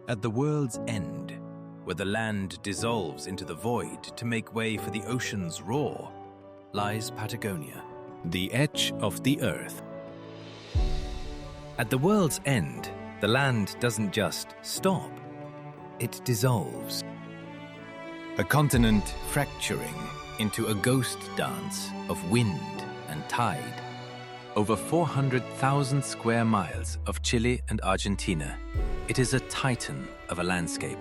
At the world's end, where the land dissolves into the void to make way for the ocean's roar, lies Patagonia, the edge of the earth. At the world's end, the land doesn't just stop, it dissolves. A continent fracturing into a ghost dance of wind and tide. Over 400,000 square miles of Chile and Argentina, it is a titan of a landscape,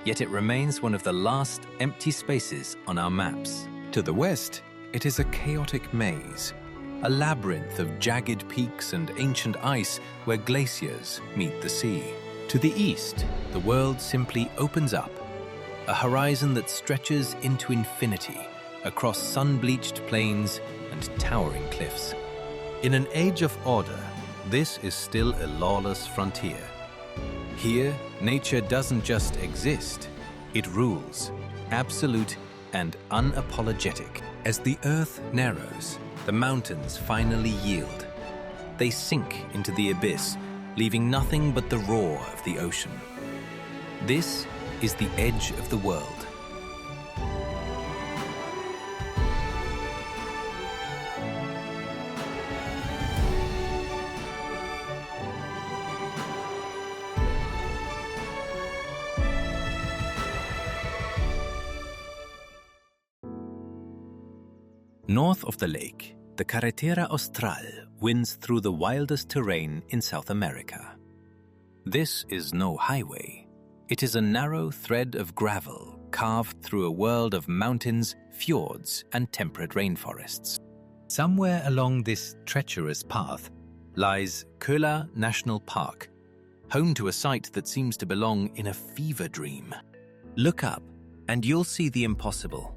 yet it remains one of the last empty spaces on our maps. To the west, it is a chaotic maze, a labyrinth of jagged peaks and ancient ice where glaciers meet the sea. To the east, the world simply opens up, a horizon that stretches into infinity across sun-bleached plains and towering cliffs. In an age of order, this is still a lawless frontier. Here, nature doesn't just exist, it rules, absolute and unapologetic. As the earth narrows, the mountains finally yield. They sink into the abyss, leaving nothing but the roar of the ocean. This is the edge of the world. North of the lake, the Carretera Austral winds through the wildest terrain in South America. This is no highway. It is a narrow thread of gravel carved through a world of mountains, fjords, and temperate rainforests. Somewhere along this treacherous path lies Köla National Park, home to a site that seems to belong in a fever dream. Look up, and you'll see the impossible.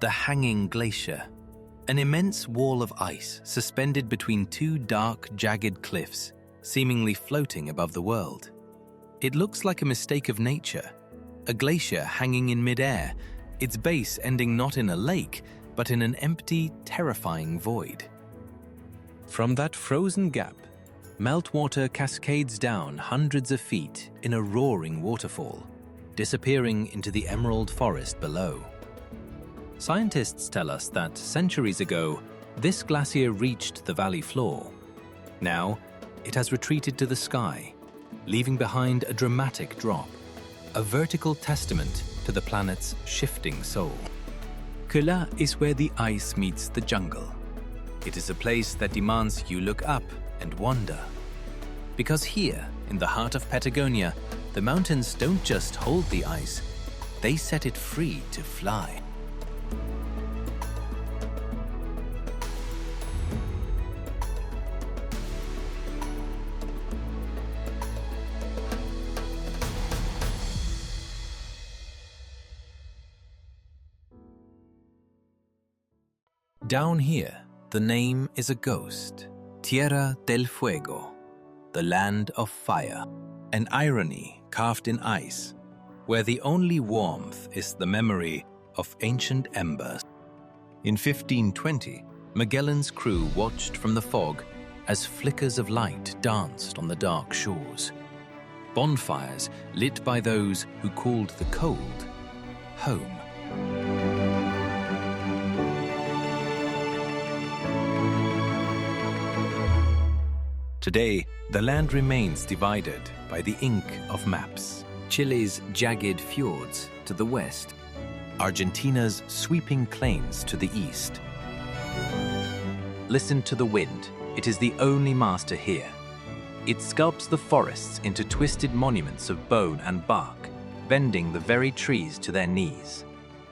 The hanging glacier. An immense wall of ice suspended between two dark, jagged cliffs, seemingly floating above the world. It looks like a mistake of nature, a glacier hanging in midair, its base ending not in a lake, but in an empty, terrifying void. From that frozen gap, meltwater cascades down hundreds of feet in a roaring waterfall, disappearing into the emerald forest below. Scientists tell us that centuries ago, this glacier reached the valley floor. Now, it has retreated to the sky, leaving behind a dramatic drop, a vertical testament to the planet's shifting soul. Köla is where the ice meets the jungle. It is a place that demands you look up and wonder. Because here, in the heart of Patagonia, the mountains don't just hold the ice, they set it free to fly. Down here, the name is a ghost, Tierra del Fuego, the land of fire, an irony carved in ice, where the only warmth is the memory of ancient embers. In 1520, Magellan's crew watched from the fog as flickers of light danced on the dark shores. Bonfires lit by those who called the cold home. Today, the land remains divided by the ink of maps. Chile's jagged fjords to the west, Argentina's sweeping plains to the east. Listen to the wind. It is the only master here. It sculpts the forests into twisted monuments of bone and bark, bending the very trees to their knees.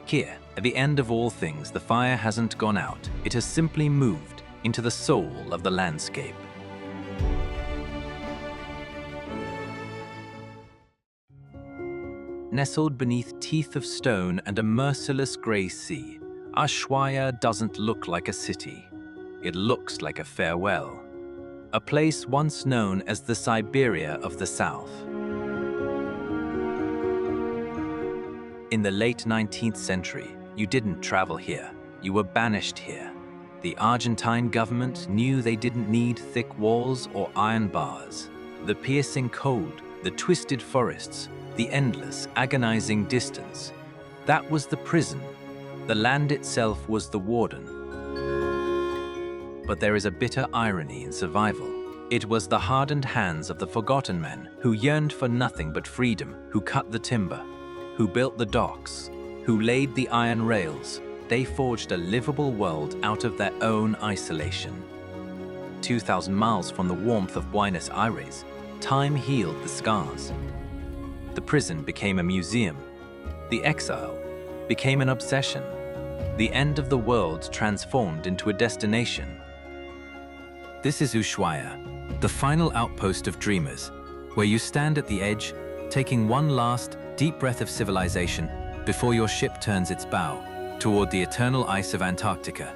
Here, at the end of all things, the fire hasn't gone out. It has simply moved into the soul of the landscape. Nestled beneath teeth of stone and a merciless grey sea, Ushuaia doesn't look like a city. It looks like a farewell. A place once known as the Siberia of the South. In the late 19th century, you didn't travel here. You were banished here. The Argentine government knew they didn't need thick walls or iron bars. The piercing cold the twisted forests, the endless, agonizing distance. That was the prison. The land itself was the warden. But there is a bitter irony in survival. It was the hardened hands of the forgotten men who yearned for nothing but freedom, who cut the timber, who built the docks, who laid the iron rails. They forged a livable world out of their own isolation. 2,000 miles from the warmth of Buenos Aires, time healed the scars. The prison became a museum. The exile became an obsession. The end of the world transformed into a destination. This is Ushuaia, the final outpost of dreamers, where you stand at the edge, taking one last deep breath of civilization before your ship turns its bow toward the eternal ice of Antarctica.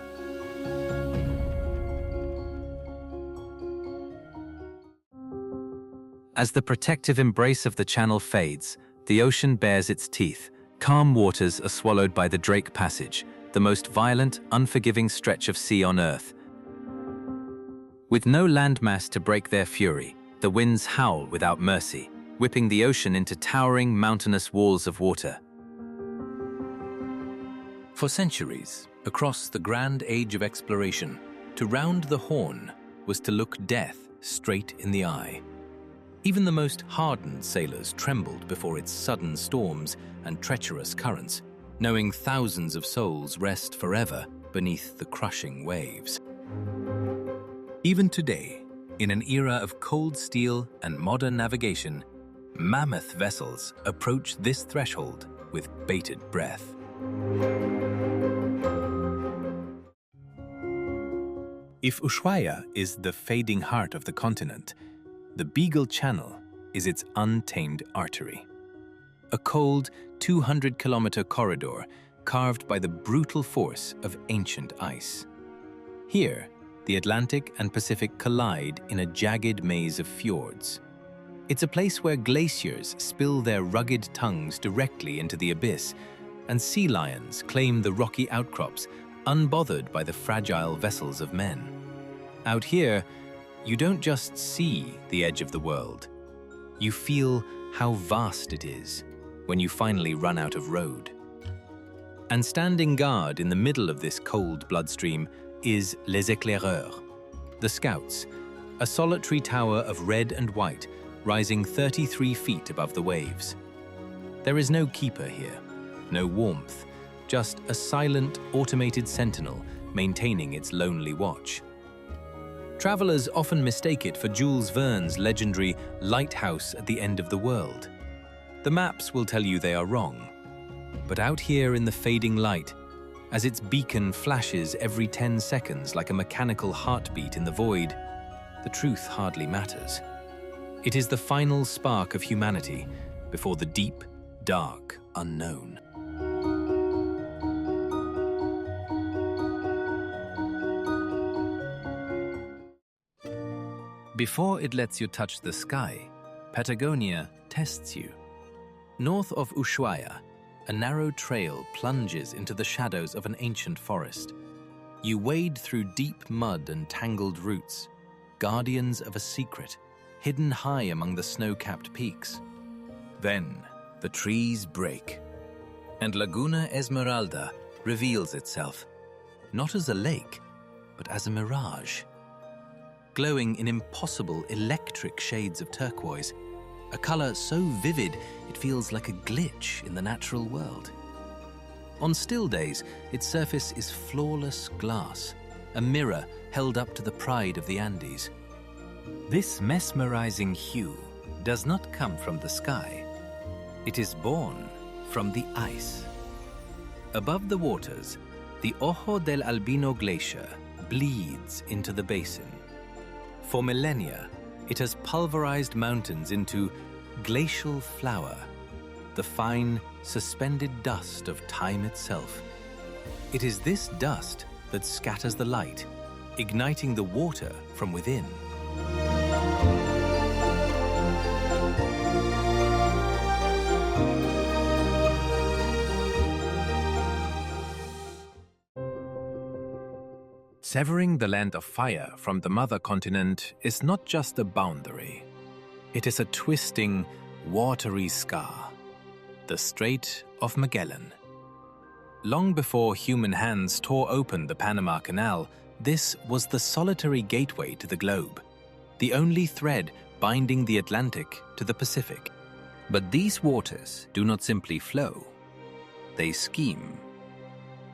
As the protective embrace of the channel fades, the ocean bares its teeth. Calm waters are swallowed by the Drake Passage, the most violent, unforgiving stretch of sea on Earth. With no landmass to break their fury, the winds howl without mercy, whipping the ocean into towering, mountainous walls of water. For centuries, across the grand age of exploration, to round the Horn was to look death straight in the eye. Even the most hardened sailors trembled before its sudden storms and treacherous currents, knowing thousands of souls rest forever beneath the crushing waves. Even today, in an era of cold steel and modern navigation, mammoth vessels approach this threshold with bated breath. If Ushuaia is the fading heart of the continent, the Beagle Channel is its untamed artery. A cold, 200-kilometer corridor carved by the brutal force of ancient ice. Here, the Atlantic and Pacific collide in a jagged maze of fjords. It's a place where glaciers spill their rugged tongues directly into the abyss, and sea lions claim the rocky outcrops, unbothered by the fragile vessels of men. Out here, you don't just see the edge of the world. You feel how vast it is when you finally run out of road. And standing guard in the middle of this cold bloodstream is Les Éclaireurs, the Scouts, a solitary tower of red and white rising 33 feet above the waves. There is no keeper here, no warmth, just a silent, automated sentinel maintaining its lonely watch. Travelers often mistake it for Jules Verne's legendary lighthouse at the end of the world. The maps will tell you they are wrong. But out here in the fading light, as its beacon flashes every 10 seconds like a mechanical heartbeat in the void, the truth hardly matters. It is the final spark of humanity before the deep, dark unknown. Before it lets you touch the sky, Patagonia tests you. North of Ushuaia, a narrow trail plunges into the shadows of an ancient forest. You wade through deep mud and tangled roots, guardians of a secret, hidden high among the snow-capped peaks. Then, the trees break, and Laguna Esmeralda reveals itself, not as a lake, but as a mirage. Glowing in impossible electric shades of turquoise, a color so vivid it feels like a glitch in the natural world. On still days, its surface is flawless glass, a mirror held up to the pride of the Andes. This mesmerizing hue does not come from the sky. It is born from the ice. Above the waters, the Ojo del Albino Glacier bleeds into the basin. For millennia, it has pulverized mountains into glacial flour, the fine, suspended dust of time itself. It is this dust that scatters the light, igniting the water from within. Severing the land of fire from the mother continent is not just a boundary. It is a twisting, watery scar, the Strait of Magellan. Long before human hands tore open the Panama Canal, this was the solitary gateway to the globe, the only thread binding the Atlantic to the Pacific. But these waters do not simply flow, they scheme.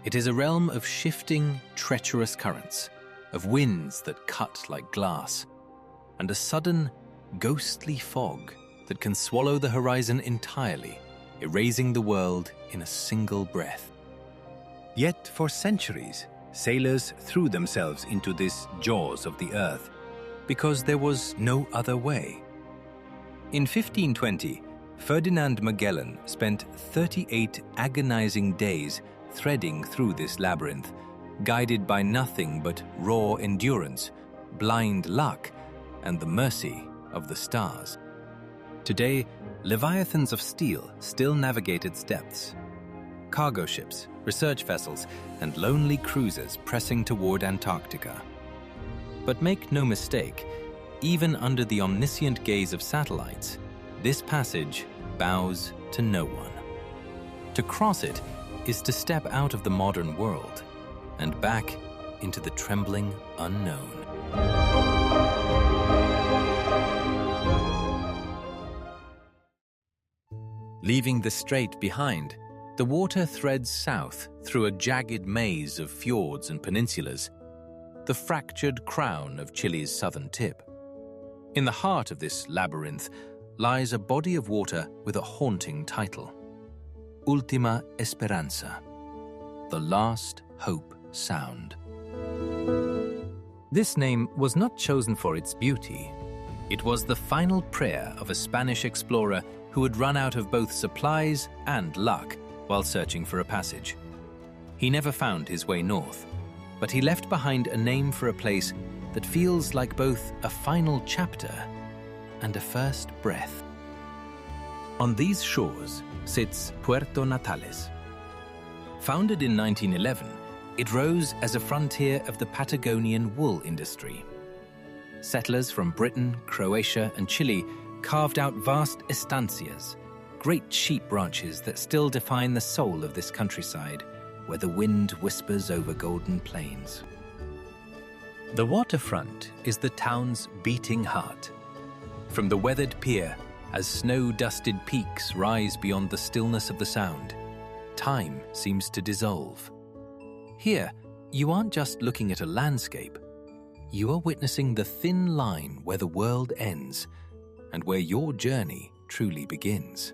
It is a realm of shifting, treacherous currents, of winds that cut like glass, and a sudden, ghostly fog that can swallow the horizon entirely, erasing the world in a single breath. Yet for centuries, sailors threw themselves into this jaws of the earth because there was no other way. In 1520, Ferdinand Magellan spent 38 agonizing days threading through this labyrinth, guided by nothing but raw endurance, blind luck, and the mercy of the stars. Today, leviathans of steel still navigate its depths. Cargo ships, research vessels, and lonely cruisers pressing toward Antarctica. But make no mistake, even under the omniscient gaze of satellites, this passage bows to no one. To cross it is to step out of the modern world and back into the trembling unknown. Leaving the strait behind, the water threads south through a jagged maze of fjords and peninsulas, the fractured crown of Chile's southern tip. In the heart of this labyrinth lies a body of water with a haunting title: Ultima Esperanza, the Last Hope Sound. This name was not chosen for its beauty. It was the final prayer of a Spanish explorer who had run out of both supplies and luck while searching for a passage. He never found his way north, but he left behind a name for a place that feels like both a final chapter and a first breath. On these shores sits Puerto Natales. Founded in 1911, it rose as a frontier of the Patagonian wool industry. Settlers from Britain, Croatia, and Chile carved out vast estancias, great sheep ranches that still define the soul of this countryside, where the wind whispers over golden plains. The waterfront is the town's beating heart. From the weathered pier, as snow-dusted peaks rise beyond the stillness of the sound, time seems to dissolve. Here, you aren't just looking at a landscape. You are witnessing the thin line where the world ends and where your journey truly begins.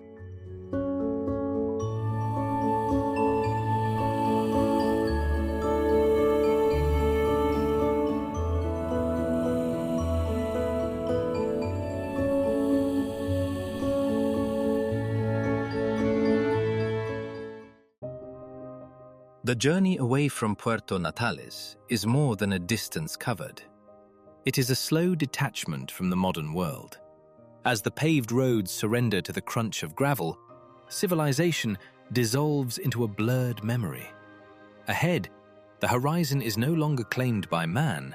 The journey away from Puerto Natales is more than a distance covered. It is a slow detachment from the modern world. As the paved roads surrender to the crunch of gravel, civilization dissolves into a blurred memory. Ahead, the horizon is no longer claimed by man,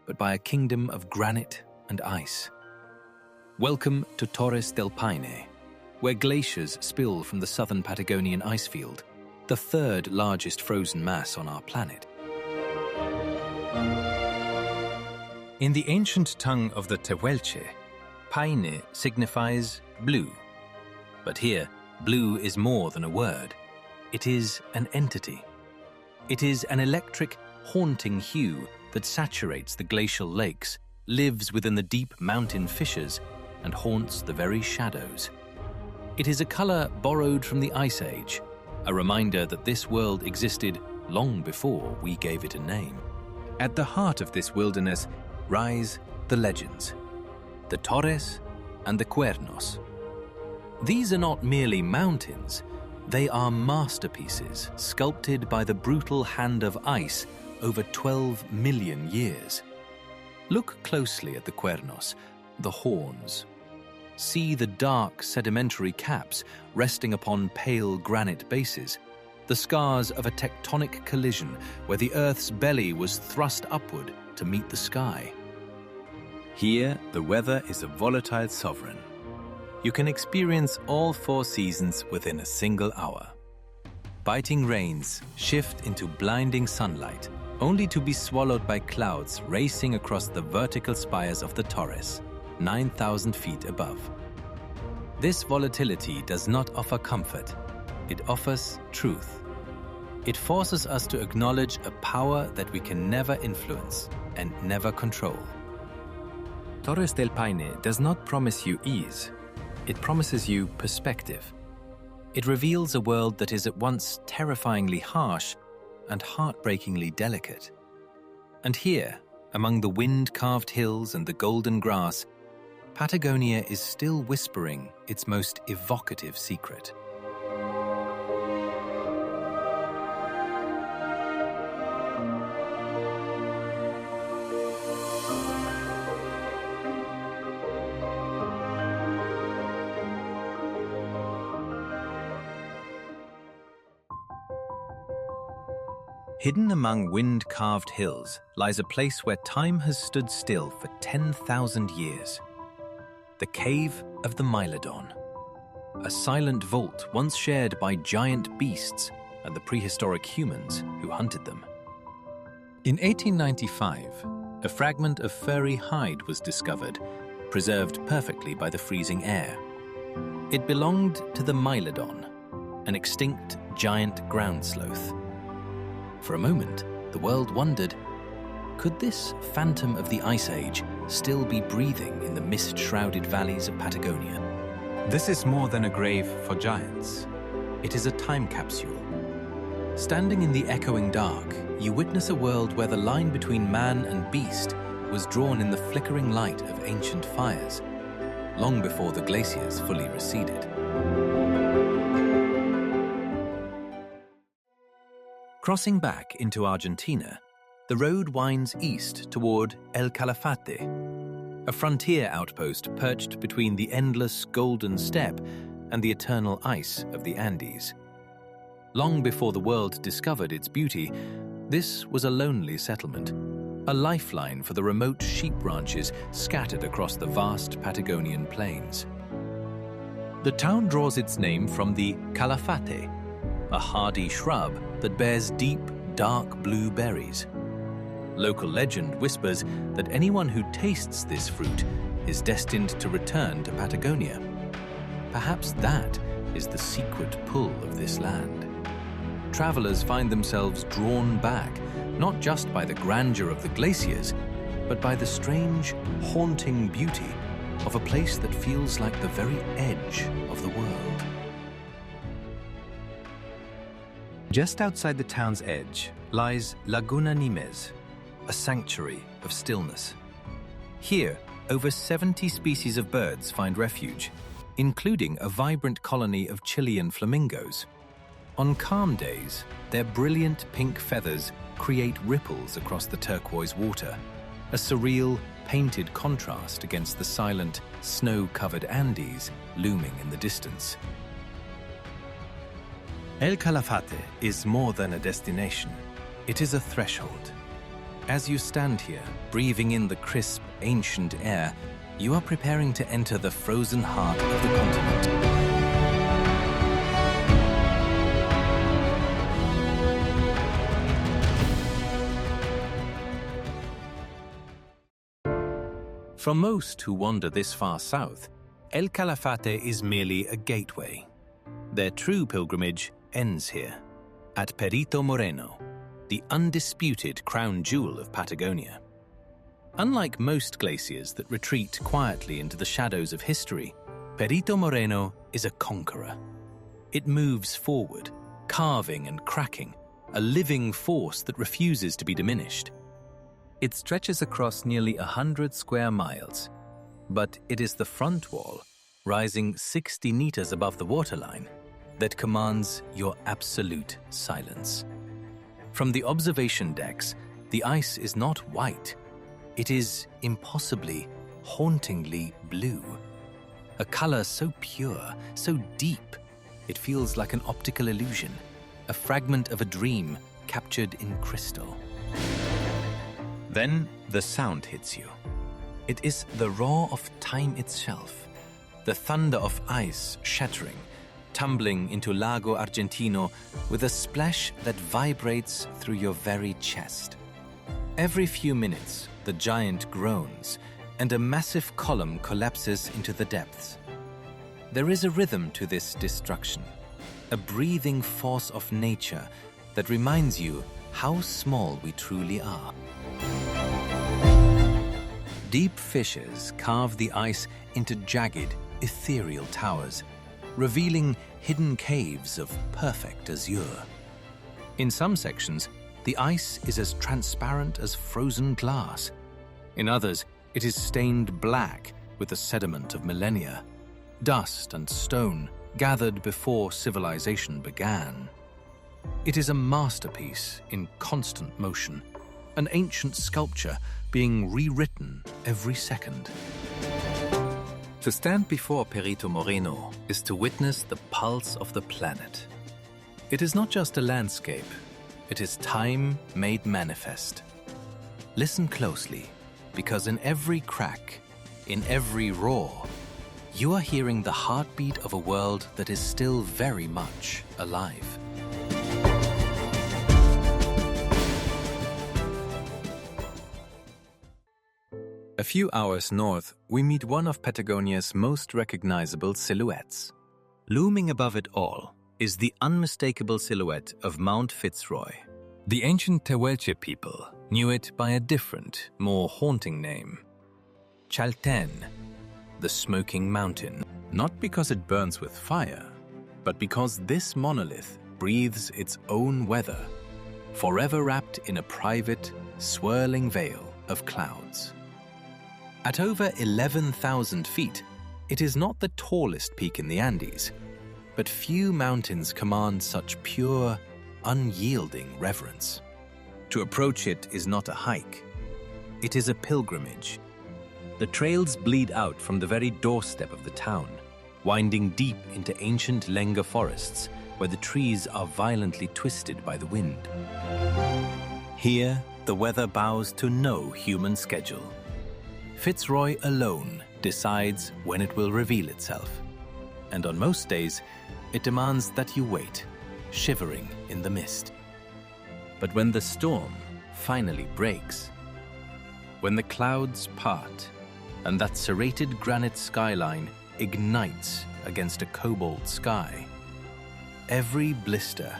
but by a kingdom of granite and ice. Welcome to Torres del Paine, where glaciers spill from the southern Patagonian icefield, the third largest frozen mass on our planet. In the ancient tongue of the Tehuelche, Paine signifies blue. But here, blue is more than a word. It is an entity. It is an electric, haunting hue that saturates the glacial lakes, lives within the deep mountain fissures, and haunts the very shadows. It is a color borrowed from the Ice Age, a reminder that this world existed long before we gave it a name. At the heart of this wilderness rise the legends, the Torres and the Cuernos. These are not merely mountains, they are masterpieces sculpted by the brutal hand of ice over 12 million years. Look closely at the Cuernos, the horns. See the dark sedimentary caps resting upon pale granite bases, the scars of a tectonic collision where the Earth's belly was thrust upward to meet the sky. Here, the weather is a volatile sovereign, you can experience all 4 seasons within a single hour. Biting rains shift into blinding sunlight, only to be swallowed by clouds racing across the vertical spires of the Torres, 9,000 feet above. This volatility does not offer comfort, it offers truth. It forces us to acknowledge a power that we can never influence and never control. Torres del Paine does not promise you ease, it promises you perspective. It reveals a world that is at once terrifyingly harsh and heartbreakingly delicate. And here, among the wind-carved hills and the golden grass, Patagonia is still whispering its most evocative secret. Hidden among wind-carved hills lies a place where time has stood still for 10,000 years. The Cave of the Mylodon, a silent vault once shared by giant beasts and the prehistoric humans who hunted them. In 1895, a fragment of furry hide was discovered, preserved perfectly by the freezing air. It belonged to the Mylodon, an extinct giant ground sloth. For a moment, the world wondered, could this phantom of the Ice Age still be breathing in the mist-shrouded valleys of Patagonia? This is more than a grave for giants. It is a time capsule. Standing in the echoing dark, you witness a world where the line between man and beast was drawn in the flickering light of ancient fires, long before the glaciers fully receded. Crossing back into Argentina, the road winds east toward El Calafate, a frontier outpost perched between the endless golden steppe and the eternal ice of the Andes. Long before the world discovered its beauty, this was a lonely settlement, a lifeline for the remote sheep ranches scattered across the vast Patagonian plains. The town draws its name from the Calafate, a hardy shrub that bears deep, dark blue berries. Local legend whispers that anyone who tastes this fruit is destined to return to Patagonia. Perhaps that is the secret pull of this land. Travelers find themselves drawn back, not just by the grandeur of the glaciers, but by the strange, haunting beauty of a place that feels like the very edge of the world. Just outside the town's edge lies Laguna Nimes, a sanctuary of stillness. Here, over 70 species of birds find refuge, including a vibrant colony of Chilean flamingos. On calm days, their brilliant pink feathers create ripples across the turquoise water, a surreal, painted contrast against the silent, snow-covered Andes looming in the distance. El Calafate is more than a destination. It is a threshold. As you stand here, breathing in the crisp, ancient air, you are preparing to enter the frozen heart of the continent. For most who wander this far south, El Calafate is merely a gateway. Their true pilgrimage ends here, at Perito Moreno, the undisputed crown jewel of Patagonia. Unlike most glaciers that retreat quietly into the shadows of history, Perito Moreno is a conqueror. It moves forward, carving and cracking, a living force that refuses to be diminished. It stretches across nearly 100 square miles, but it is the front wall, rising 60 meters above the waterline, that commands your absolute silence. From the observation decks, the ice is not white. It is impossibly, hauntingly blue. A color so pure, so deep, it feels like an optical illusion, a fragment of a dream captured in crystal. Then the sound hits you. It is the roar of time itself. the thunder of ice shattering, tumbling into Lago Argentino with a splash that vibrates through your very chest. Every few minutes, the giant groans, and a massive column collapses into the depths. There is a rhythm to this destruction, a breathing force of nature that reminds you how small we truly are. Deep fissures carve the ice into jagged, ethereal towers, revealing hidden caves of perfect azure. In some sections, the ice is as transparent as frozen glass. In others, it is stained black with the sediment of millennia, dust and stone gathered before civilization began. It is a masterpiece in constant motion, an ancient sculpture being rewritten every second. To stand before Perito Moreno is to witness the pulse of the planet. It is not just a landscape, it is time made manifest. Listen closely, because in every crack, in every roar, you are hearing the heartbeat of a world that is still very much alive. A few hours north, we meet one of Patagonia's most recognizable silhouettes. Looming above it all is the unmistakable silhouette of Mount Fitzroy. The ancient Tehuelche people knew it by a different, more haunting name: Chaltén, the smoking mountain. Not because it burns with fire, but because this monolith breathes its own weather, forever wrapped in a private, swirling veil of clouds. At over 11,000 feet, it is not the tallest peak in the Andes, but few mountains command such pure, unyielding reverence. To approach it is not a hike, it is a pilgrimage. The trails bleed out from the very doorstep of the town, winding deep into ancient Lenga forests where the trees are violently twisted by the wind. Here, the weather bows to no human schedule. Fitzroy alone decides when it will reveal itself, and on most days, it demands that you wait, shivering in the mist. But when the storm finally breaks, when the clouds part, and that serrated granite skyline ignites against a cobalt sky, every blister,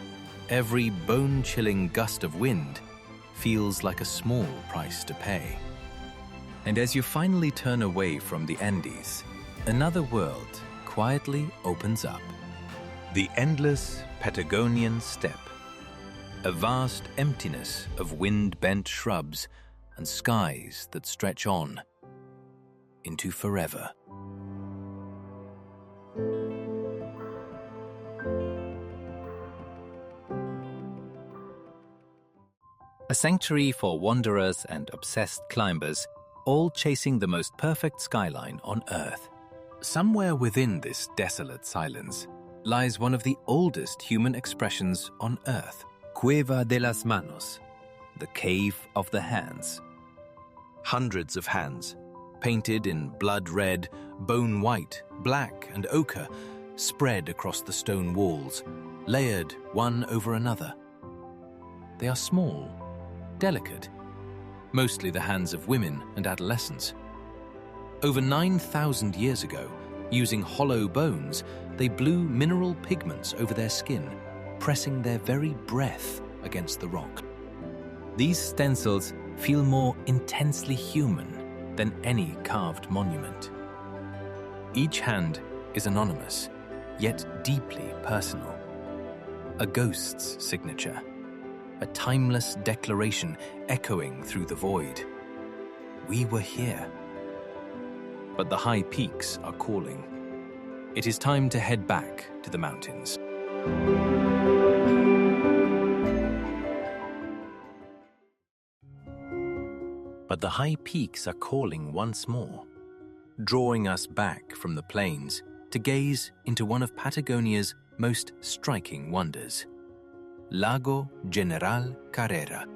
every bone-chilling gust of wind feels like a small price to pay. And as you finally turn away from the Andes, another world quietly opens up. The endless Patagonian steppe, a vast emptiness of wind-bent shrubs and skies that stretch on into forever. A sanctuary for wanderers and obsessed climbers, all chasing the most perfect skyline on Earth. Somewhere within this desolate silence lies one of the oldest human expressions on Earth, Cueva de las Manos, the Cave of the Hands. Hundreds of hands, painted in blood-red, bone-white, black, and ochre, spread across the stone walls, layered one over another. They are small, delicate, mostly the hands of women and adolescents. Over 9,000 years ago, using hollow bones, they blew mineral pigments over their skin, pressing their very breath against the rock. These stencils feel more intensely human than any carved monument. Each hand is anonymous, yet deeply personal. A ghost's signature, a timeless declaration echoing through the void. We were here. But the high peaks are calling. It is time to head back to the mountains. But the high peaks are calling once more, drawing us back from the plains to gaze into one of Patagonia's most striking wonders, Lago General Carrera.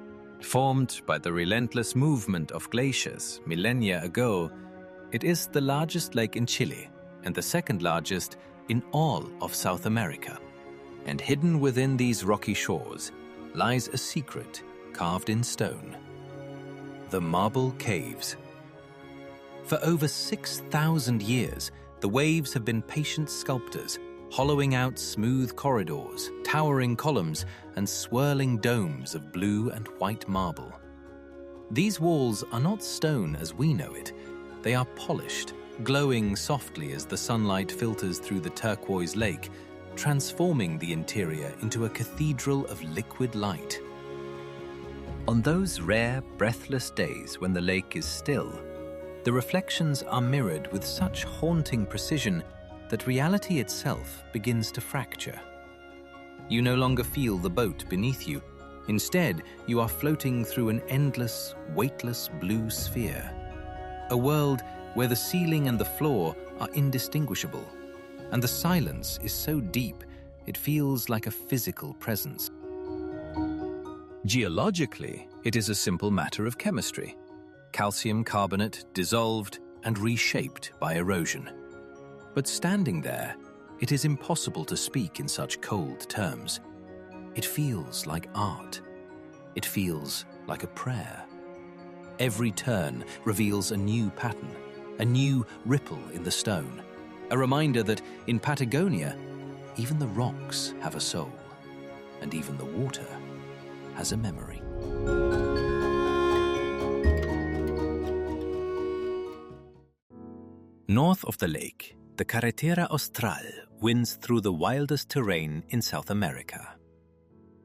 Formed by the relentless movement of glaciers millennia ago, it is the largest lake in Chile, and the second largest in all of South America. And hidden within these rocky shores lies a secret carved in stone: the marble caves. For over 6,000 years, the waves have been patient sculptors, hollowing out smooth corridors, towering columns, and swirling domes of blue and white marble. These walls are not stone as we know it. They are polished, glowing softly as the sunlight filters through the turquoise lake, transforming the interior into a cathedral of liquid light. On those rare, breathless days when the lake is still, the reflections are mirrored with such haunting precision that reality itself begins to fracture. You no longer feel the boat beneath you. Instead, you are floating through an endless, weightless blue sphere. A world where the ceiling and the floor are indistinguishable, and the silence is so deep it feels like a physical presence. Geologically, it is a simple matter of chemistry. Calcium carbonate dissolved and reshaped by erosion. But standing there, it is impossible to speak in such cold terms. It feels like art. It feels like a prayer. Every turn reveals a new pattern, a new ripple in the stone, a reminder that in Patagonia, even the rocks have a soul, and even the water has a memory. North of the lake, the Carretera Austral winds through the wildest terrain in South America.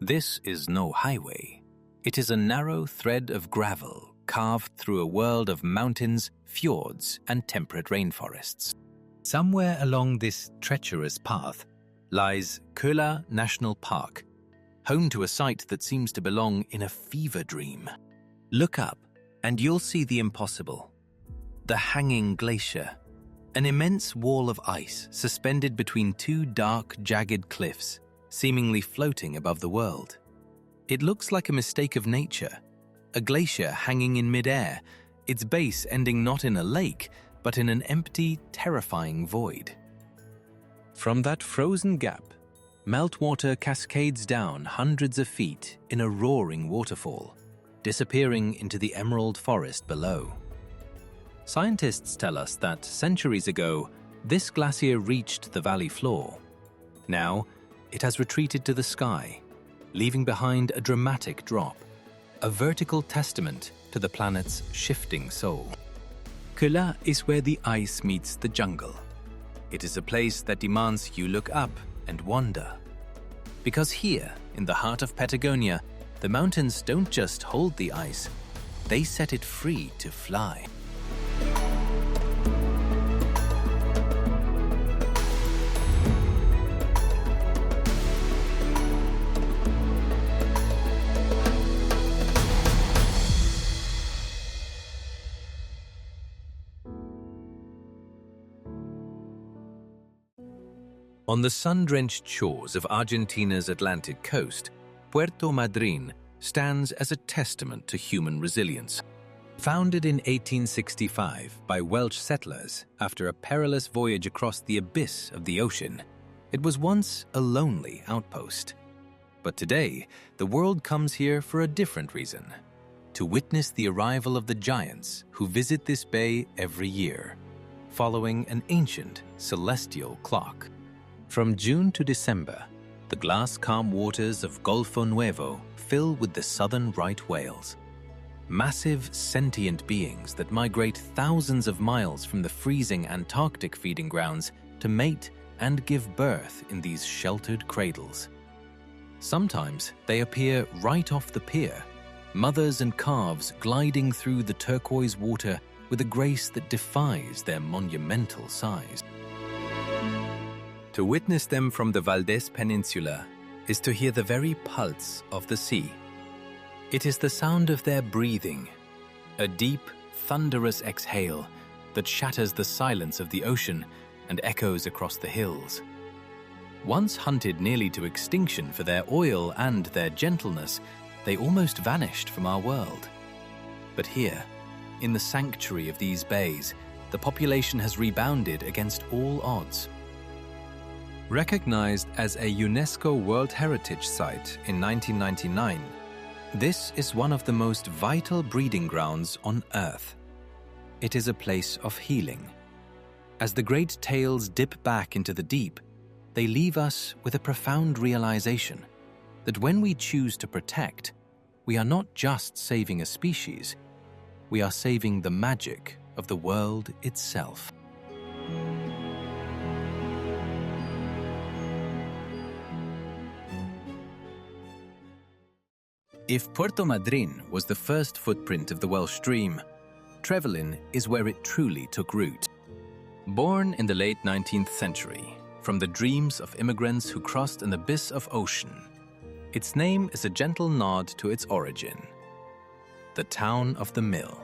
This is no highway. It is a narrow thread of gravel carved through a world of mountains, fjords, and temperate rainforests. Somewhere along this treacherous path lies Köla National Park, home to a site that seems to belong in a fever dream. Look up, and you'll see the impossible. The hanging glacier, an immense wall of ice suspended between two dark, jagged cliffs, seemingly floating above the world. It looks like a mistake of nature, a glacier hanging in midair, its base ending not in a lake, but in an empty, terrifying void. From that frozen gap, meltwater cascades down hundreds of feet in a roaring waterfall, disappearing into the emerald forest below. Scientists tell us that centuries ago, this glacier reached the valley floor. Now, it has retreated to the sky, leaving behind a dramatic drop, a vertical testament to the planet's shifting soul. Köla is where the ice meets the jungle. It is a place that demands you look up and wonder. Because here, in the heart of Patagonia, the mountains don't just hold the ice, they set it free to fly. On the sun-drenched shores of Argentina's Atlantic coast, Puerto Madryn stands as a testament to human resilience. Founded in 1865 by Welsh settlers after a perilous voyage across the abyss of the ocean, it was once a lonely outpost. But today, the world comes here for a different reason: to witness the arrival of the giants who visit this bay every year, following an ancient celestial clock. From June to December, the glass-calm waters of Golfo Nuevo fill with the southern right whales, massive sentient beings that migrate thousands of miles from the freezing Antarctic feeding grounds to mate and give birth in these sheltered cradles. Sometimes they appear right off the pier, mothers and calves gliding through the turquoise water with a grace that defies their monumental size. To witness them from the Valdez Peninsula is to hear the very pulse of the sea. It is the sound of their breathing, a deep, thunderous exhale that shatters the silence of the ocean and echoes across the hills. Once hunted nearly to extinction for their oil and their gentleness, they almost vanished from our world. But here, in the sanctuary of these bays, the population has rebounded against all odds. Recognized as a UNESCO World Heritage Site in 1999, this is one of the most vital breeding grounds on Earth. It is a place of healing. As the great tails dip back into the deep, they leave us with a profound realization that when we choose to protect, we are not just saving a species, we are saving the magic of the world itself. If Puerto Madryn was the first footprint of the Welsh dream, Trevelyan is where it truly took root. Born in the late 19th century, from the dreams of immigrants who crossed an abyss of ocean, its name is a gentle nod to its origin, the town of the mill.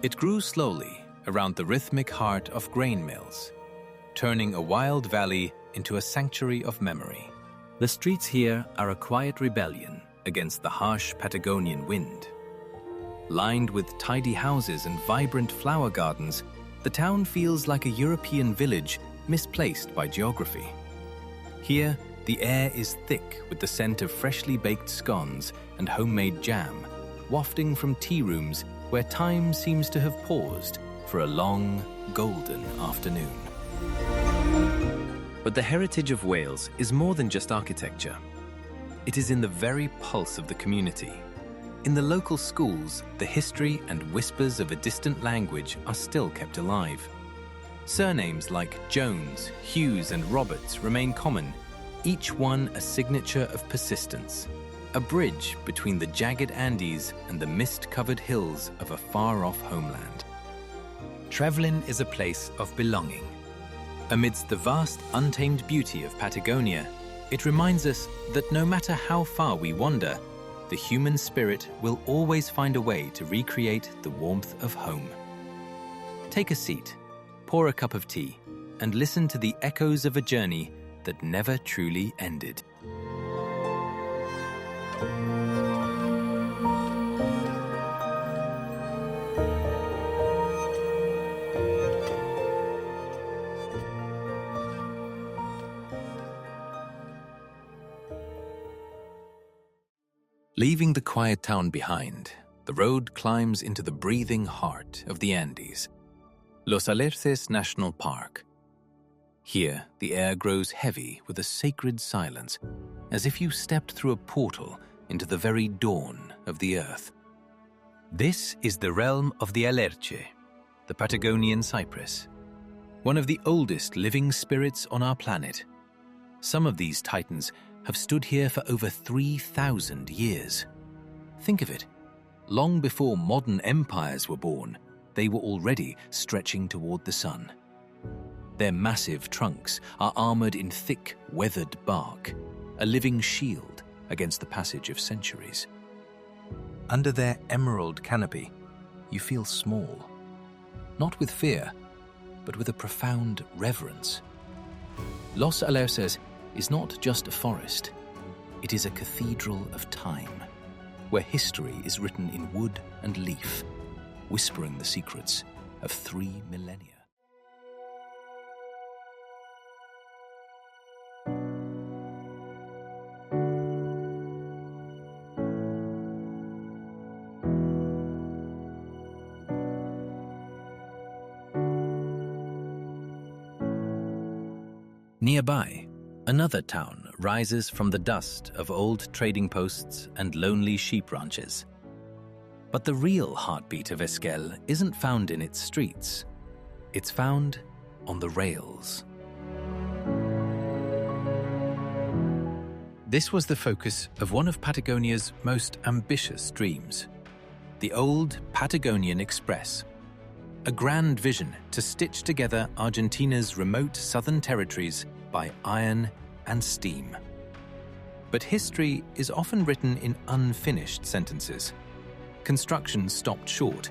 It grew slowly around the rhythmic heart of grain mills, turning a wild valley into a sanctuary of memory. The streets here are a quiet rebellion against the harsh Patagonian wind. Lined with tidy houses and vibrant flower gardens, the town feels like a European village misplaced by geography. Here, the air is thick with the scent of freshly baked scones and homemade jam, wafting from tea rooms where time seems to have paused for a long, golden afternoon. But the heritage of Wales is more than just architecture. It is in the very pulse of the community. In the local schools, the history and whispers of a distant language are still kept alive. Surnames like Jones, Hughes, and Roberts remain common, each one a signature of persistence, a bridge between the jagged Andes and the mist-covered hills of a far-off homeland. Trevelyan is a place of belonging. Amidst the vast, untamed beauty of Patagonia, it reminds us that no matter how far we wander, the human spirit will always find a way to recreate the warmth of home. Take a seat, pour a cup of tea, and listen to the echoes of a journey that never truly ended. Leaving the quiet town behind, the road climbs into the breathing heart of the Andes, Los Alerces National Park. Here, the air grows heavy with a sacred silence, as if you stepped through a portal into the very dawn of the earth. This is the realm of the Alerce, the Patagonian cypress, one of the oldest living spirits on our planet. Some of these titans have stood here for over 3,000 years. Think of it. Long before modern empires were born, they were already stretching toward the sun. Their massive trunks are armored in thick, weathered bark, a living shield against the passage of centuries. Under their emerald canopy, you feel small, not with fear, but with a profound reverence. Los Alerces is not just a forest, it is a cathedral of time, where history is written in wood and leaf, whispering the secrets of 3 millennia. Nearby, another town rises from the dust of old trading posts and lonely sheep ranches. But the real heartbeat of Esquel isn't found in its streets. It's found on the rails. This was the focus of one of Patagonia's most ambitious dreams, the old Patagonian Express, a grand vision to stitch together Argentina's remote southern territories by iron and steam. But history is often written in unfinished sentences. Construction stopped short,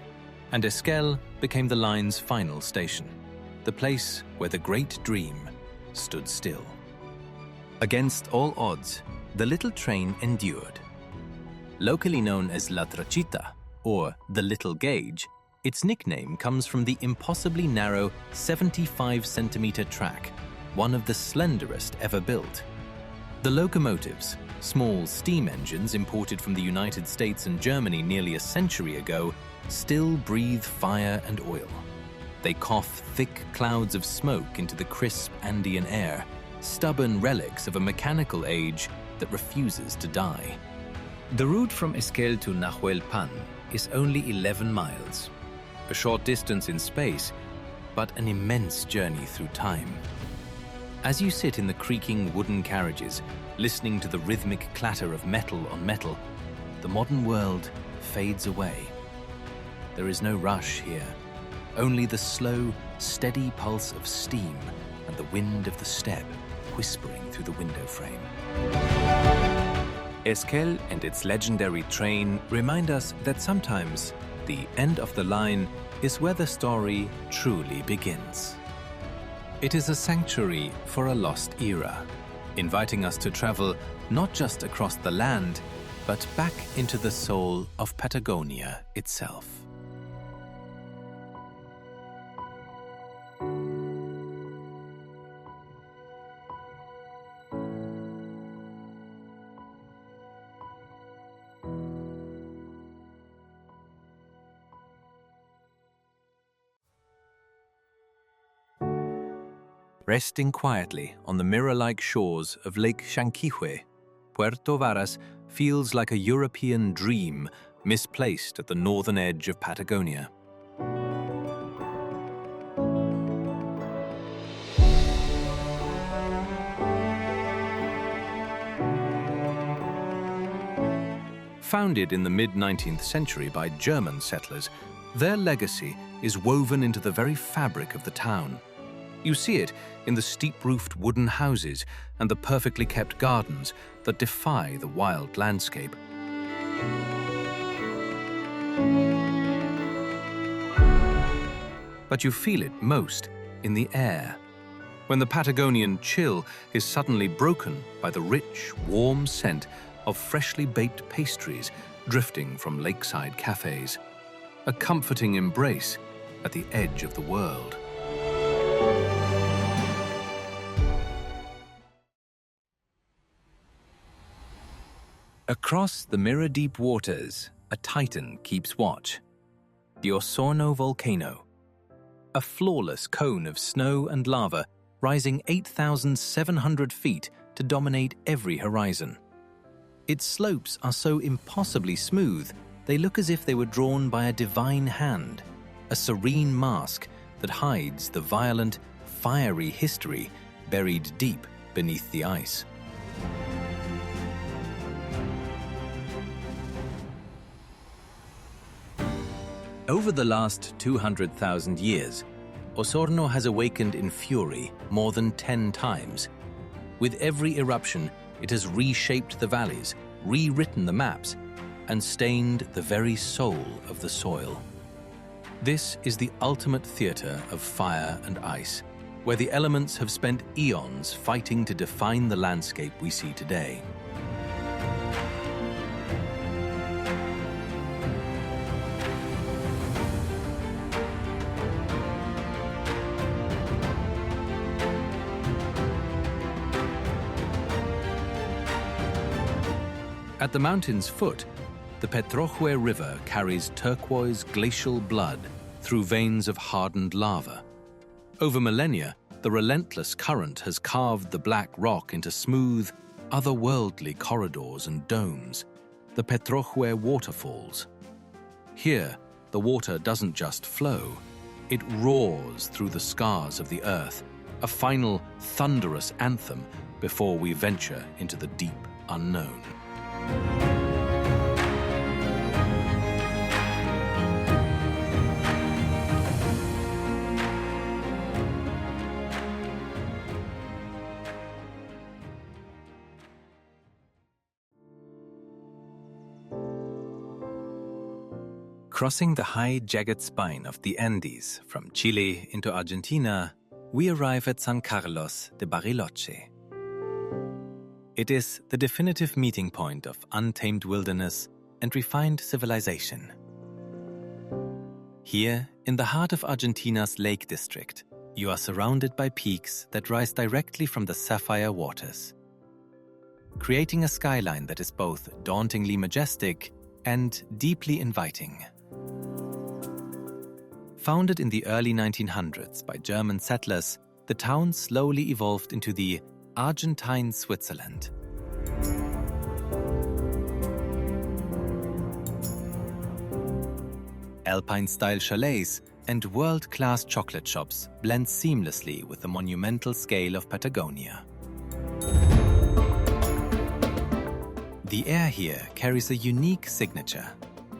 and Esquel became the line's final station, the place where the great dream stood still. Against all odds, the little train endured. Locally known as La Trachita, or the Little Gauge, Its nickname comes from the impossibly narrow 75-centimeter track, one of the slenderest ever built. The locomotives, small steam engines imported from the United States and Germany nearly a century ago, still breathe fire and oil. They cough thick clouds of smoke into the crisp Andean air, stubborn relics of a mechanical age that refuses to die. The route from Esquel to Nahuelpan is only 11 miles, a short distance in space, but an immense journey through time. As you sit in the creaking wooden carriages, listening to the rhythmic clatter of metal on metal, the modern world fades away. There is no rush here, only the slow, steady pulse of steam and the wind of the steppe whispering through the window frame. Esquel and its legendary train remind us that sometimes the end of the line is where the story truly begins. It is a sanctuary for a lost era, inviting us to travel not just across the land, but back into the soul of Patagonia itself. Resting quietly on the mirror-like shores of Lake Shanquihue, Puerto Varas feels like a European dream misplaced at the northern edge of Patagonia. Founded in the mid-19th century by German settlers, their legacy is woven into the very fabric of the town. You see it in the steep-roofed wooden houses and the perfectly kept gardens that defy the wild landscape. But you feel it most in the air, when the Patagonian chill is suddenly broken by the rich, warm scent of freshly baked pastries drifting from lakeside cafes, a comforting embrace at the edge of the world. Across the mirror-deep waters, a titan keeps watch. The Osorno volcano, a flawless cone of snow and lava rising 8,700 feet to dominate every horizon. Its slopes are so impossibly smooth, they look as if they were drawn by a divine hand, a serene mask that hides the violent, fiery history buried deep beneath the ice. Over the last 200,000 years, Osorno has awakened in fury more than 10 times. With every eruption, it has reshaped the valleys, rewritten the maps, and stained the very soul of the soil. This is the ultimate theater of fire and ice, where the elements have spent eons fighting to define the landscape we see today. At the mountain's foot, the Petrohue River carries turquoise glacial blood through veins of hardened lava. Over millennia, the relentless current has carved the black rock into smooth, otherworldly corridors and domes, the Petrohue waterfalls. Here, the water doesn't just flow, it roars through the scars of the earth, a final thunderous anthem before we venture into the deep unknown. Crossing the high, jagged spine of the Andes from Chile into Argentina, we arrive at San Carlos de Bariloche. It is the definitive meeting point of untamed wilderness and refined civilization. Here, in the heart of Argentina's Lake District, you are surrounded by peaks that rise directly from the sapphire waters, creating a skyline that is both dauntingly majestic and deeply inviting. Founded in the early 1900s by German settlers, the town slowly evolved into the Argentine Switzerland. Alpine-style chalets and world-class chocolate shops blend seamlessly with the monumental scale of Patagonia. The air here carries a unique signature: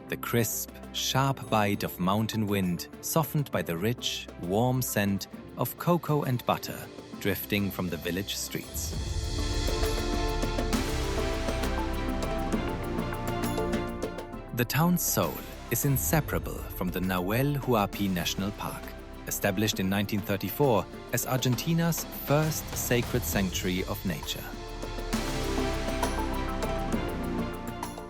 the crisp, sharp bite of mountain wind softened by the rich, warm scent of cocoa and butter drifting from the village streets. The town's soul is inseparable from the Nahuel Huapi National Park, established in 1934 as Argentina's first sacred sanctuary of nature.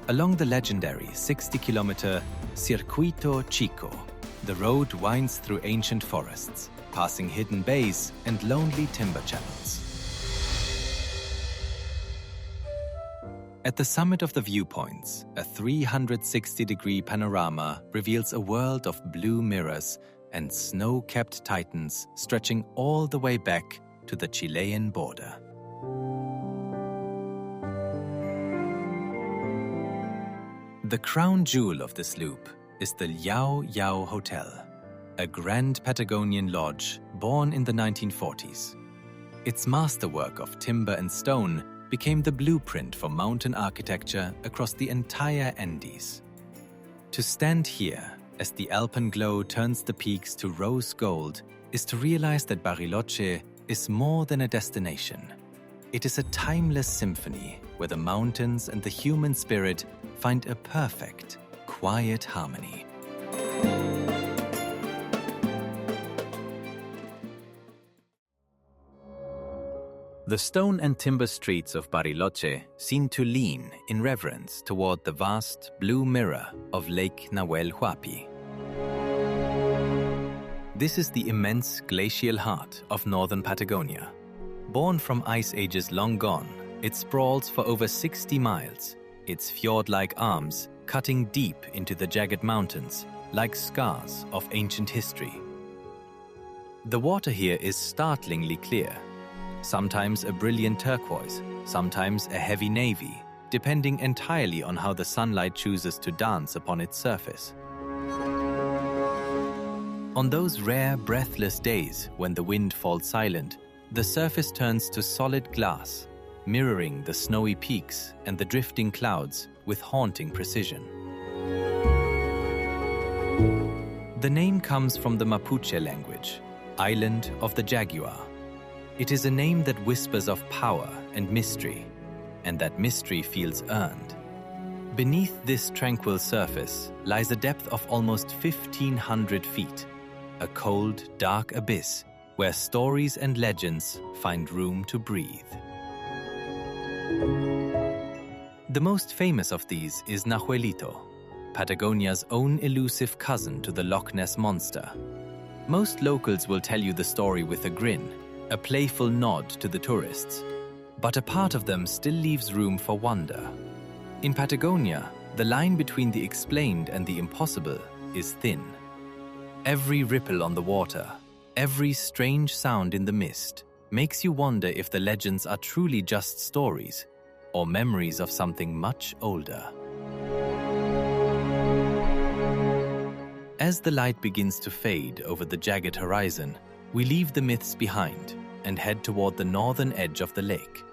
Along the legendary 60-kilometer Circuito Chico, the road winds through ancient forests, passing hidden bays and lonely timber channels. At the summit of the viewpoints, a 360-degree panorama reveals a world of blue mirrors and snow-capped titans stretching all the way back to the Chilean border. The crown jewel of this loop is the Yao Yao Hotel, a grand Patagonian lodge born in the 1940s. Its masterwork of timber and stone became the blueprint for mountain architecture across the entire Andes. To stand here as the alpenglow turns the peaks to rose gold is to realize that Bariloche is more than a destination. It is a timeless symphony where the mountains and the human spirit find a perfect, quiet harmony. The stone and timber streets of Bariloche seem to lean in reverence toward the vast blue mirror of Lake Nahuel Huapi. This is the immense glacial heart of northern Patagonia. Born from ice ages long gone, it sprawls for over 60 miles, its fjord-like arms cutting deep into the jagged mountains like scars of ancient history. The water here is startlingly clear, sometimes a brilliant turquoise, sometimes a heavy navy, depending entirely on how the sunlight chooses to dance upon its surface. On those rare, breathless days when the wind falls silent, the surface turns to solid glass, mirroring the snowy peaks and the drifting clouds with haunting precision. The name comes from the Mapuche language, Island of the Jaguar. It is a name that whispers of power and mystery, and that mystery feels earned. Beneath this tranquil surface lies a depth of almost 1,500 feet, a cold, dark abyss where stories and legends find room to breathe. The most famous of these is Nahuelito, Patagonia's own elusive cousin to the Loch Ness Monster. Most locals will tell you the story with a grin, a playful nod to the tourists, but a part of them still leaves room for wonder. In Patagonia, the line between the explained and the impossible is thin. Every ripple on the water, every strange sound in the mist makes you wonder if the legends are truly just stories or memories of something much older. As the light begins to fade over the jagged horizon, we leave the myths behind and head toward the northern edge of the lake.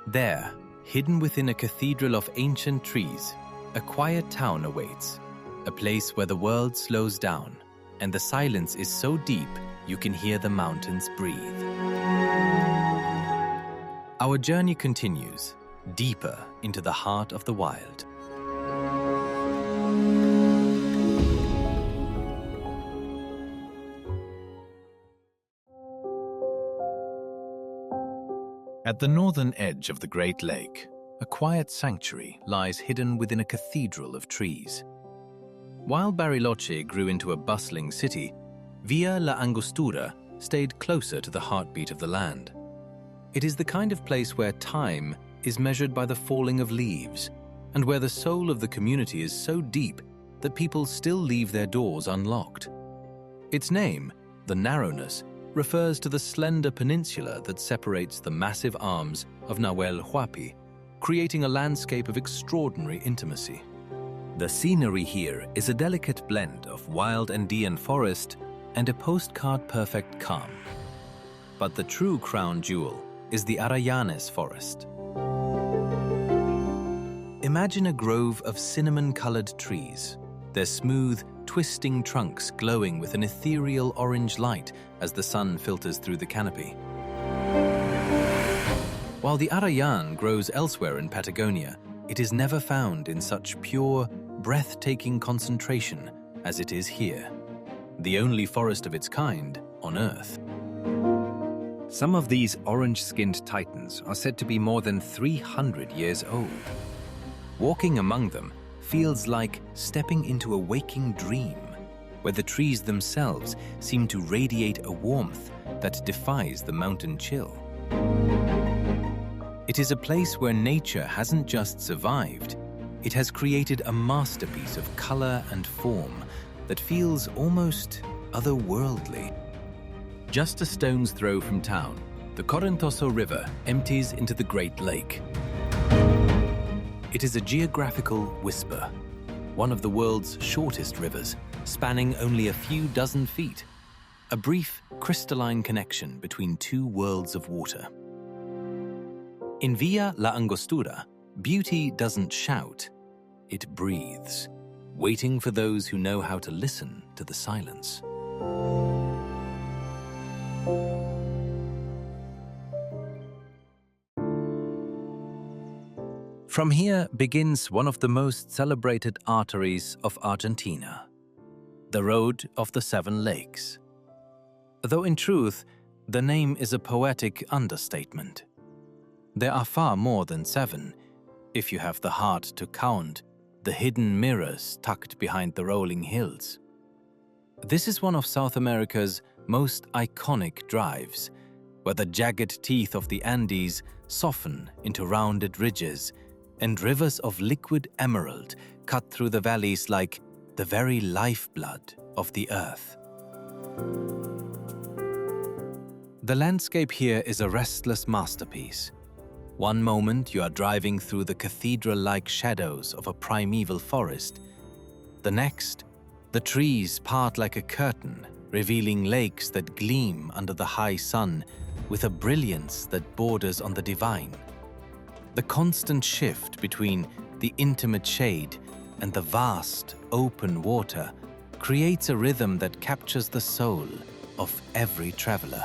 There, hidden within a cathedral of ancient trees, a quiet town awaits, a place where the world slows down and the silence is so deep you can hear the mountains breathe. Our journey continues, deeper into the heart of the wild. At the northern edge of the Great Lake, a quiet sanctuary lies hidden within a cathedral of trees. While Bariloche grew into a bustling city, Villa La Angostura stayed closer to the heartbeat of the land. It is the kind of place where time is measured by the falling of leaves, and where the soul of the community is so deep that people still leave their doors unlocked. Its name, the Narrowness, refers to the slender peninsula that separates the massive arms of Nahuel Huapi, creating a landscape of extraordinary intimacy. The scenery here is a delicate blend of wild Andean forest and a postcard-perfect calm. But the true crown jewel is the Arayanes forest. Imagine a grove of cinnamon-colored trees, their smooth, twisting trunks glowing with an ethereal orange light as the sun filters through the canopy. While the Arayan grows elsewhere in Patagonia, it is never found in such pure, breathtaking concentration as it is here, the only forest of its kind on Earth. Some of these orange-skinned titans are said to be more than 300 years old. Walking among them feels like stepping into a waking dream, where the trees themselves seem to radiate a warmth that defies the mountain chill. It is a place where nature hasn't just survived, it has created a masterpiece of color and form that feels almost otherworldly. Just a stone's throw from town, the Corontoso River empties into the Great Lake. It is a geographical whisper, one of the world's shortest rivers, spanning only a few dozen feet, a brief crystalline connection between two worlds of water. In Villa La Angostura, beauty doesn't shout, it breathes, waiting for those who know how to listen to the silence. From here begins one of the most celebrated arteries of Argentina, the Road of the Seven Lakes. Though in truth, the name is a poetic understatement. There are far more than 7, if you have the heart to count the hidden mirrors tucked behind the rolling hills. This is one of South America's most iconic drives, where the jagged teeth of the Andes soften into rounded ridges, and rivers of liquid emerald cut through the valleys like the very lifeblood of the earth. The landscape here is a restless masterpiece. One moment you are driving through the cathedral-like shadows of a primeval forest. The next, the trees part like a curtain, revealing lakes that gleam under the high sun with a brilliance that borders on the divine. The constant shift between the intimate shade and the vast, open water creates a rhythm that captures the soul of every traveler.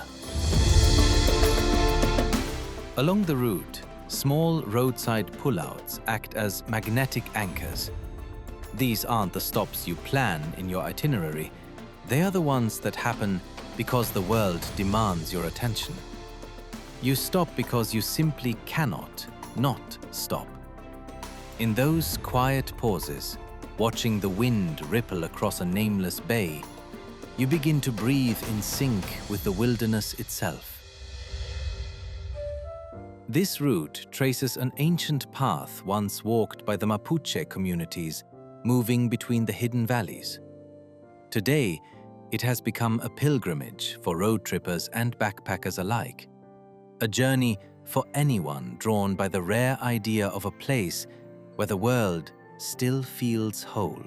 Along the route, small roadside pullouts act as magnetic anchors. These aren't the stops you plan in your itinerary. They are the ones that happen because the world demands your attention. You stop because you simply cannot not stop. In those quiet pauses, watching the wind ripple across a nameless bay, you begin to breathe in sync with the wilderness itself. This route traces an ancient path once walked by the Mapuche communities, moving between the hidden valleys. Today, it has become a pilgrimage for road trippers and backpackers alike, a journey for anyone drawn by the rare idea of a place where the world still feels whole.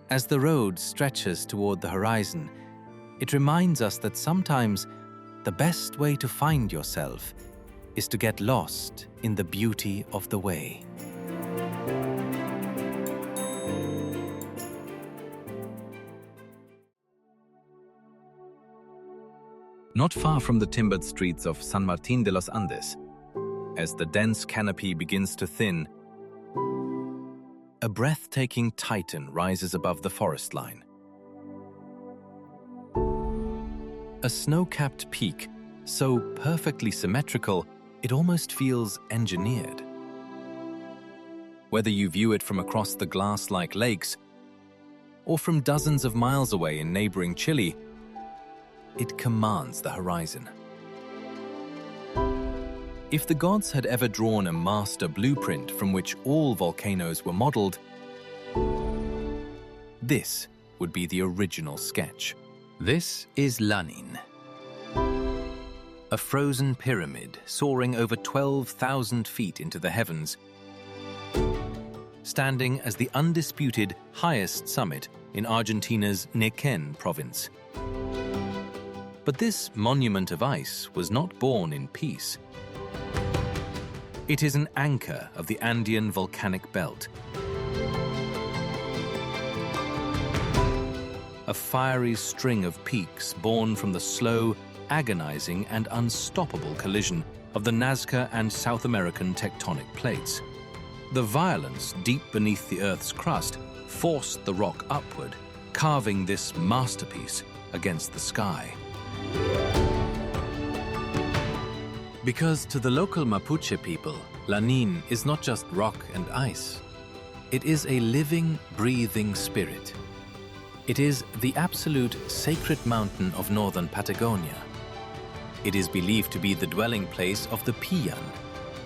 As the road stretches toward the horizon, it reminds us that sometimes the best way to find yourself is to get lost in the beauty of the way. Not far from the timbered streets of San Martín de los Andes, as the dense canopy begins to thin, a breathtaking titan rises above the forest line. A snow-capped peak, so perfectly symmetrical, it almost feels engineered. Whether you view it from across the glass-like lakes or from dozens of miles away in neighboring Chile, it commands the horizon. If the gods had ever drawn a master blueprint from which all volcanoes were modeled, this would be the original sketch. This is Lanín, a frozen pyramid soaring over 12,000 feet into the heavens, standing as the undisputed highest summit in Argentina's Neuquén province. But this monument of ice was not born in peace. It is an anchor of the Andean volcanic belt, a fiery string of peaks born from the slow, agonizing and unstoppable collision of the Nazca and South American tectonic plates. The violence deep beneath the Earth's crust forced the rock upward, carving this masterpiece against the sky. Because to the local Mapuche people, Lanín is not just rock and ice. It is a living, breathing spirit. It is the absolute sacred mountain of northern Patagonia. It is believed to be the dwelling place of the Piyan,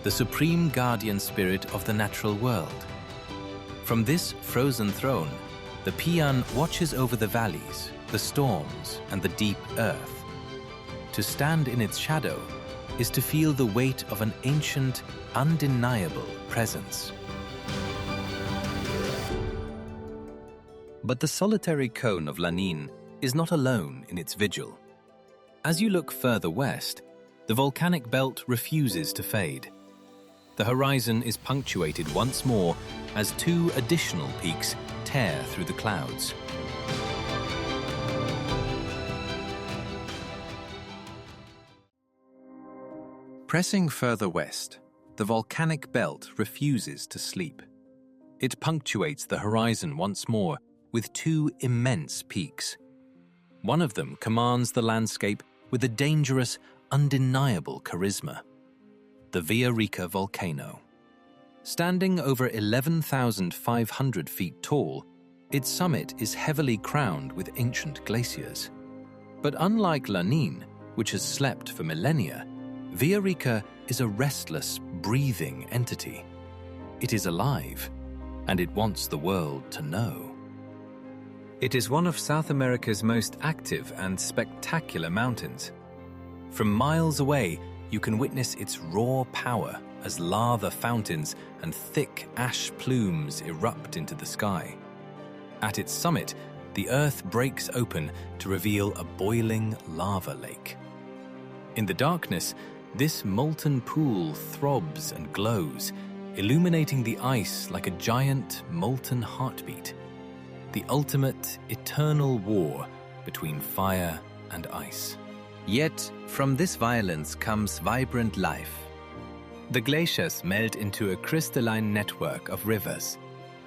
the supreme guardian spirit of the natural world. From this frozen throne, the Piyan watches over the valleys, the storms, and the deep earth. To stand in its shadow is to feel the weight of an ancient, undeniable presence. But the solitary cone of Lanín is not alone in its vigil. As you look further west, the volcanic belt refuses to fade. The horizon is punctuated once more as two additional peaks tear through the clouds. Pressing further west, the volcanic belt refuses to sleep. It punctuates the horizon once more with two immense peaks. One of them commands the landscape with a dangerous, undeniable charisma: the Villarrica volcano. Standing over 11,500 feet tall, its summit is heavily crowned with ancient glaciers. But unlike Lanín, which has slept for millennia, Villarrica is a restless, breathing entity. It is alive, and it wants the world to know. It is one of South America's most active and spectacular mountains. From miles away, you can witness its raw power as lava fountains and thick ash plumes erupt into the sky. At its summit, the earth breaks open to reveal a boiling lava lake. In the darkness, this molten pool throbs and glows, illuminating the ice like a giant molten heartbeat. The ultimate, eternal war between fire and ice. Yet, from this violence comes vibrant life. The glaciers melt into a crystalline network of rivers,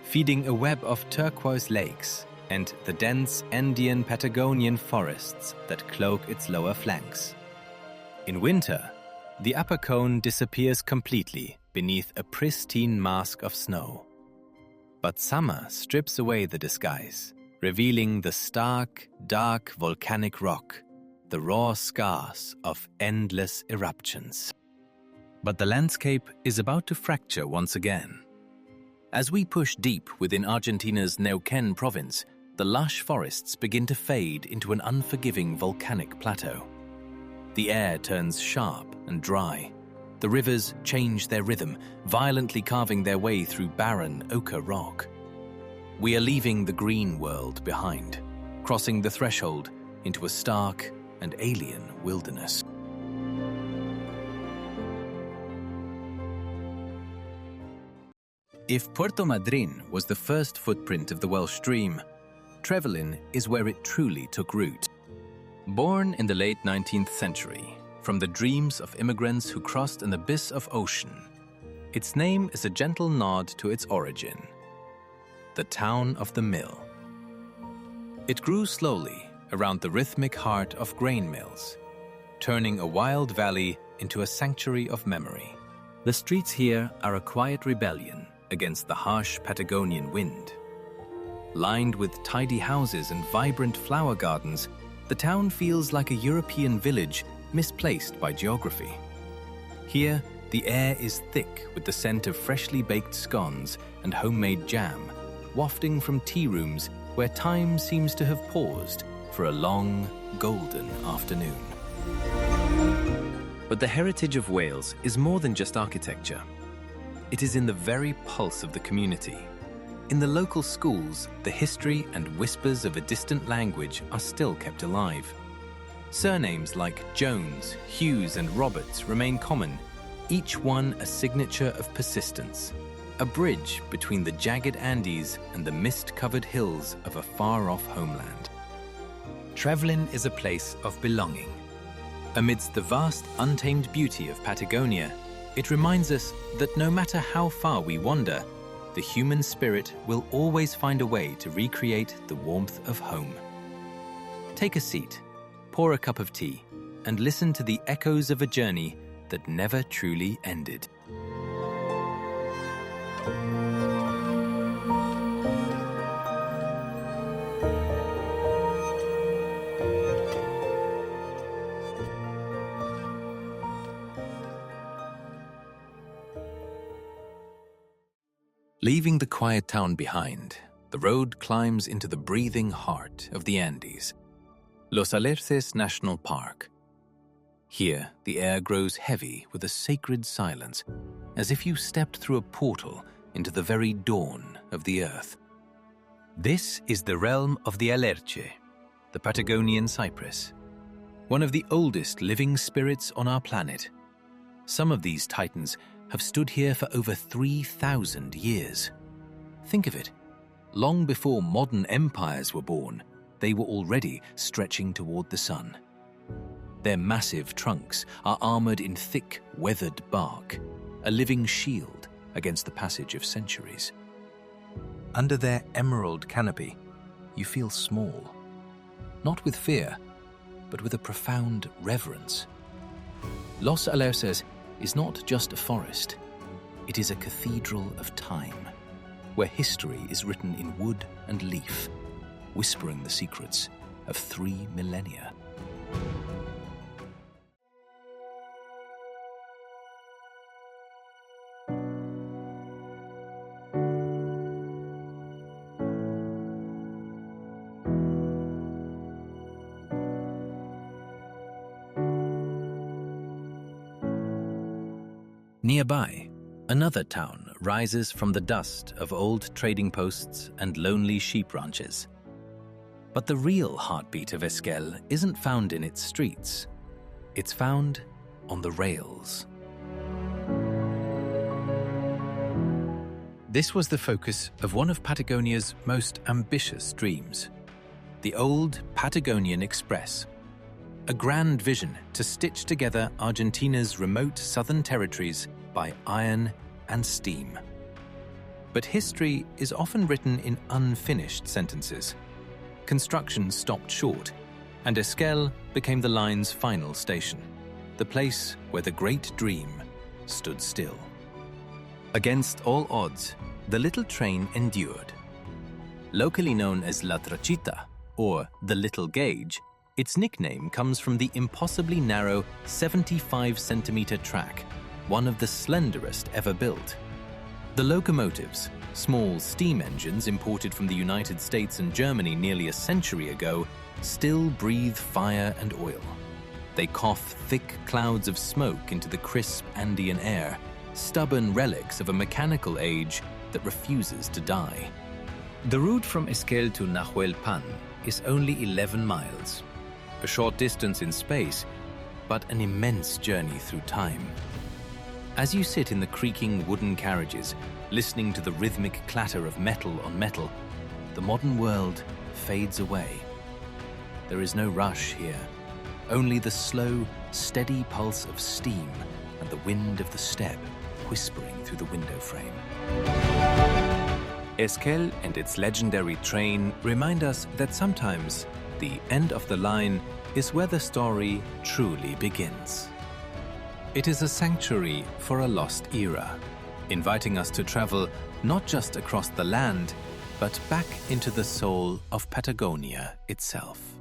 feeding a web of turquoise lakes and the dense Andean Patagonian forests that cloak its lower flanks. In winter, the upper cone disappears completely beneath a pristine mask of snow. But summer strips away the disguise, revealing the stark, dark volcanic rock, the raw scars of endless eruptions. But the landscape is about to fracture once again. As we push deep within Argentina's Neuquén province, the lush forests begin to fade into an unforgiving volcanic plateau. The air turns sharp and dry. The rivers change their rhythm, violently carving their way through barren ochre rock. We are leaving the green world behind, crossing the threshold into a stark and alien wilderness. If Puerto Madryn was the first footprint of the Welsh dream, Trevelyan is where it truly took root. Born in the late 19th century, from the dreams of immigrants who crossed an abyss of ocean, its name is a gentle nod to its origin, the town of the mill. It grew slowly around the rhythmic heart of grain mills, turning a wild valley into a sanctuary of memory. The streets here are a quiet rebellion against the harsh Patagonian wind. Lined with tidy houses and vibrant flower gardens, the town feels like a European village misplaced by geography. Here, the air is thick with the scent of freshly baked scones and homemade jam, wafting from tea rooms where time seems to have paused for a long, golden afternoon. But the heritage of Wales is more than just architecture. It is in the very pulse of the community. In the local schools, the history and whispers of a distant language are still kept alive. Surnames like Jones, Hughes, and Roberts remain common, each one a signature of persistence, a bridge between the jagged Andes and the mist-covered hills of a far-off homeland. Trevlin is a place of belonging. Amidst the vast, untamed beauty of Patagonia, it reminds us that no matter how far we wander, the human spirit will always find a way to recreate the warmth of home. Take a seat, pour a cup of tea, and listen to the echoes of a journey that never truly ended. Leaving the quiet town behind, the road climbs into the breathing heart of the Andes, Los Alerces National Park. Here, the air grows heavy with a sacred silence, as if you stepped through a portal into the very dawn of the earth. This is the realm of the Alerce, the Patagonian cypress, one of the oldest living spirits on our planet. Some of these titans have stood here for over 3,000 years. Think of it. Long before modern empires were born, they were already stretching toward the sun. Their massive trunks are armored in thick, weathered bark, a living shield against the passage of centuries. Under their emerald canopy, you feel small, not with fear, but with a profound reverence. Los Alerces is not just a forest, it is a cathedral of time, where history is written in wood and leaf, whispering the secrets of 3 millennia. Nearby, another town rises from the dust of old trading posts and lonely sheep ranches. But the real heartbeat of Esquel isn't found in its streets. It's found on the rails. This was the focus of one of Patagonia's most ambitious dreams, the old Patagonian Express, a grand vision to stitch together Argentina's remote southern territories by iron and steam. But history is often written in unfinished sentences. Construction stopped short, and Esquel became the line's final station, the place where the great dream stood still. Against all odds, the little train endured. Locally known as La Trachita, or the Little Gauge, its nickname comes from the impossibly narrow 75-centimeter track, one of the slenderest ever built. The locomotives, small steam engines imported from the United States and Germany nearly a century ago, still breathe fire and oil. They cough thick clouds of smoke into the crisp Andean air, stubborn relics of a mechanical age that refuses to die. The route from Esquel to Nahuelpan is only 11 miles. A short distance in space, but an immense journey through time. As you sit in the creaking wooden carriages, listening to the rhythmic clatter of metal on metal, the modern world fades away. There is no rush here, only the slow, steady pulse of steam and the wind of the steppe whispering through the window frame. Esquel and its legendary train remind us that sometimes the end of the line is where the story truly begins. It is a sanctuary for a lost era, inviting us to travel not just across the land, but back into the soul of Patagonia itself.